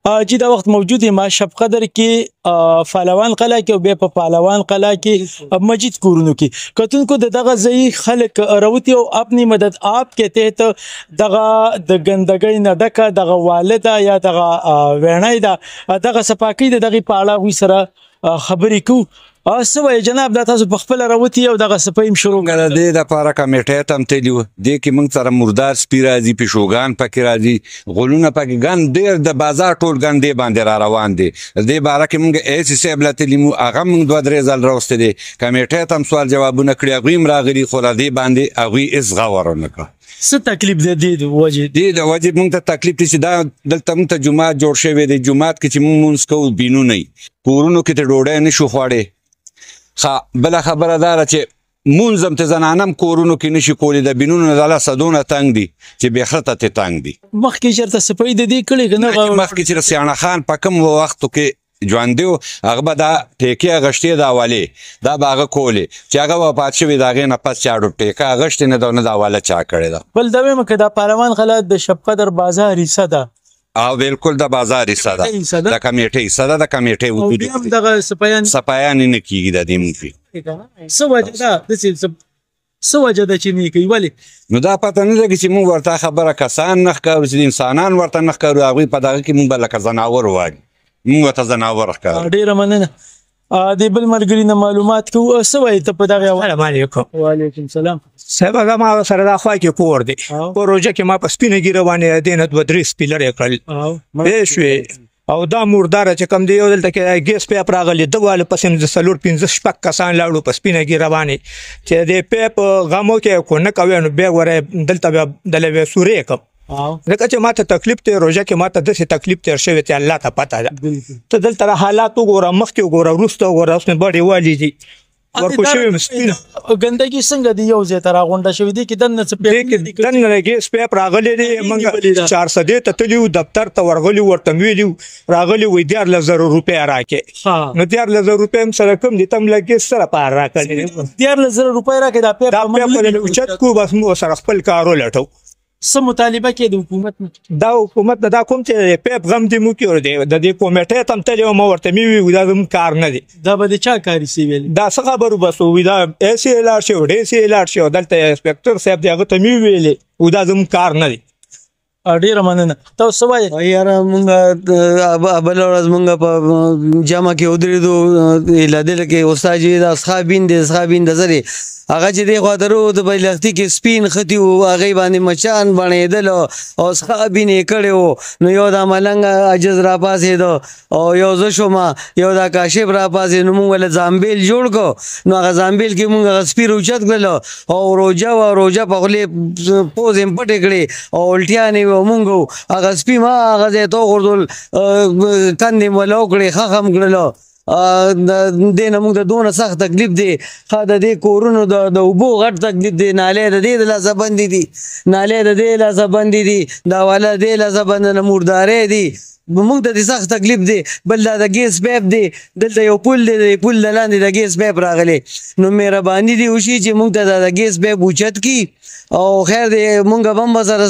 چې دا وخت موجود یم شب قدر کې پهلوان قلعه کې او بیا په پهلوان قلعه کې مجید کورونو کې کتونکو د دغه ځای خلک راوتي او اپنی مدد آپ کے تحت دغه د ګندګۍ نه ډکه دغه والده یا دغه وینای دا دغه صفاکۍ د دغه په اړه وی سره خبرې کوو. څه وایي جناب دا تاسو په خپله راوتي او دغه صفایي هم شروع د دې دپاره کمیټۍ ته هم تللي وو. دې کې موږ سره مردار سپي راځي، پیشوګان پکې راځي، غولونه پکې ګن ډېر د بازار ټول ګن دې باندې را روان دي. دې باره کې موږ ایس صاحب له تللي وو، هغه موږ 2-3 ځل راوستی دی. کمیټۍ ته هم سوال جوابونه کړي، هغوی هم راغلي، خو له دې باندې هغوی هېڅ غور ونه کړه. څه تکلیف دی دې وجې؟ دې د وجې موږ ته تکلیف دی چې دا دلته موږ ته جومات جوړ شوی دی. جومات کې چې موږ مونځ کوو بینونه وي، کورونو کې ته ډوډۍ نشو خوړی. بله خبره دا ده چې مونځ هم ته زنانه هم کورونو کې نشي کولی، د بینونو د لاسه دونه تنګ دي چې بېخته ته تنګ دي. مخکې چېرته صفایي د دې کړې که نه؟ مخکې چې سیاڼه خان په کوم وختو کې ژوندی و، هغه به دا ټیکې اغشتې د حوالې دا به هغه کولې چې هغه وفات شوي د هغې نه پس چا ټیکه اغشتې نه ده، نه د حواله چا کړې ده. بل دا وایم که دا پهلوان قلعه د شب قدر بازار حصه ده؟ او بالکل د بازار حصه ده، د کمیټې حصه ده، د کمیټې او بیا هم دغه صفایان نه کېږي د دې موږ پې. څه وجه ده داسې څه وجه ده چې نه کوي؟ ولې؟ نو دا پته نه لګي چې موږ ورته خبره کسان نه ښکارو، چې انسانان ورته نه ښکارو، هغوی په دغه کې موږ به لکه زناور وایو، موږ ورته زناور ښکارو. ډېره مننه. د بل ملګري نه معلومات کوو. څه وایي ته په دغه؟ السلام علیکم. وعلیکم سلام. صاحب زما سره دا خوا کې کور دی، په روژه کې ما په سپینه ګیره باندې دې نه 2-3 سپي لرې کړل، پوه شوې. او دا مرداره چې کوم دی یو دلته کې ګیس پیپ راغلی، ده واله پسې د 4-5-6 کسان لاړو په سپینه ګیره باندې چې د پیپ غمو کې کو نه کوي، نو بیا وری دلته بیا دله بیا سورې کړم. ځکه چې ما ته تکلیف دی، روژه کې ما ته داسې تکلیف تېر شوی چې الله ته پته ده. ته دلته حالات وګوره، مخکې وګوره، وروسته وګوره، اوس مې بډې والي دي ورکو شوي سپینه. ګندګي څنګه دی یو ځای ته راغونډه شوې دي کې دننه څه دننه ګیس پیپ راغلی دی؟ موږ 400 ته تللي وو، دفتر ته ورغلي وو، ورته مې ویلي وو راغلي وو 14,000 روپۍ راکړې. نو 14,000 روپۍ هم سره کم دي، ته هم له ګیس سره پار راکړې. 14,000 روپۍ راکړې، دا پیپ اوچت کړو، بس موږ سره خپل کار ولټو. څه مطالبه کې د حکومت نه؟ دا حکومت دا کوم چې پیپ غم دې مو کې دی، د دې کمیټې ته هم تللی وم، ورته مې وویل دا زموږ کار نه دی. دا به د چا کاري سي ویل؟ دا څه خبرو بس ووي دا ایس یې لاړ شي او ډي سي یې لاړ شي، او دلته انسپکټر صاحب دی هغه ته مې وویلې دا زموږ کار نه دی. ډېره مننه. تاسو څه وایې؟ یاره مونږ بله ورځ مونږ په جمع کې ودرېدو، هیله کې استاد جي دا اصحابین دی، اصحابین د زرې هغه چې دی خواته رو د بیلختي کې سپین ختي وو، هغې باندې مچان بڼېدل او اصحابین یې کړی وو. نو یو دا ملنګ عجز را پاسېده او یو زه شوم، یو دا کاشف را پاسېد، نو مونږ ولې زامبیل جوړ کړو. نو هغه زامبیل کې مونږ هغه سپي روچت کړل او روژه وه، روژه په خولې پوز یې پټې کړې او الټیانې وه. مونږ هغه سپي ما هغه ځای ته وغورځول، کندې مو وله وکړې، ښه هم کړلو. دې نه موږ ته دونه سخت تکلیف دی، ښه د دې کورونو د اوبو غټ تکلیف دی، نالۍ د دې د لاسه بندې دي، نالۍ د دې لاسه بندې دي، دا والا د دې لاسه بنده، مردارۍ دي، موږ ته د سخت تکلیف دی. بل دا د ګیس پیپ دی، دلته یو پل دی، د پل د لاندې د ګیس پیپ راغلی. نو مهرباني دې وشي چې موږ ته دا د ګیس پیپ اوچت کړي او خیر دی، موږ به هم سره